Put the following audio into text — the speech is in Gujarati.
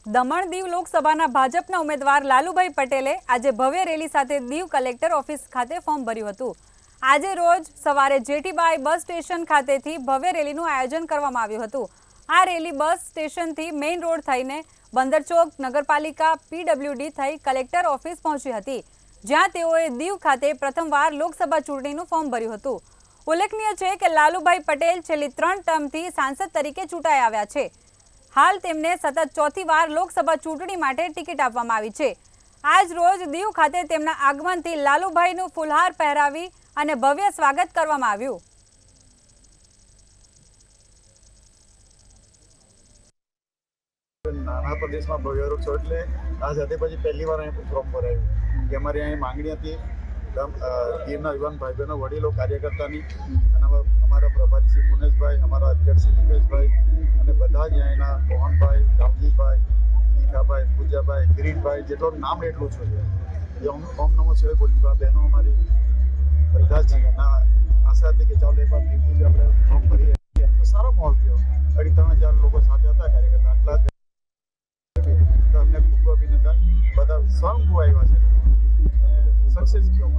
દમણ દીવ લોકસભાના ભાજપના ઉમેદવાર લાલુભાઈ પટેલે આજે ભવ્ય રેલી સાથે દીવ કલેક્ટર ઓફિસ ખાતે ફોર્મ ભર્યું હતું। આજે રોજ સવારે જેટીબાઈ બસ સ્ટેશન ખાતેથી ભવ્ય રેલીનું આયોજન કરવામાં આવ્યું હતું। આ રેલી બસ સ્ટેશનથી મેઇન રોડ થઈને બંદરચોક નગરપાલિકા પીડબ્લ્યુડી થઈ કલેક્ટર ઓફિસ પહોંચી હતી, જ્યાં તેઓએ દીવ ખાતે પ્રથમવાર લોકસભા ચૂંટણીનું ફોર્મ ભર્યું હતું। ઉલ્લેખનીય છે કે લાલુભાઈ પટેલ છેલ્લી 3 ટર્મથી સાંસદ તરીકે ચૂંટાઈ આવ્યા છે। हाल तेमने सतत चौथी वार लोकसभा चूंटणी माटे टिकिट आपवामां आवी छे। आज रोज दीव खाते तेमना आगमनथी लालूभाईनुं फूलहार पहेरावी अने भव्य स्वागत करवामां आव्युं। नाना प्रदेश में भव्य रूप छो एटले आ સાથે પછી પહેલી વાર અહીં ફોર્મ ભરાયું કે અમારી અહીં માંગણી હતી દીવના યુવાન ભાઈ બહેનો વડીલો કાર્યકર્તાની અને અમારા પ્રભારી શ્રી પુનેશભાઈ, અમારા અધ્યક્ષ શ્રી દિપેશભાઈ અને બધા જ અહીંના મોહનભાઈ, રામજીભાઈ, ભીખાભાઈ, પૂજાભાઈ, કિરીટભાઈ, જેટલું નામ એટલું છે ઓમ નમો શિવાય બોલી બહેનો અમારી બધા જ આશા હતી કે ચાલો એક વાર દીવથી આપણે ફોર્મ ભરીએ તો સારો માહોલ થયો। 2,000 લોકો સાથે હતા કાર્યકર્તા, આટલા અમને ખૂબ અભિનંદન। બધા સ્વયંભૂ આવ્યા છે, સક્સેસ થયો।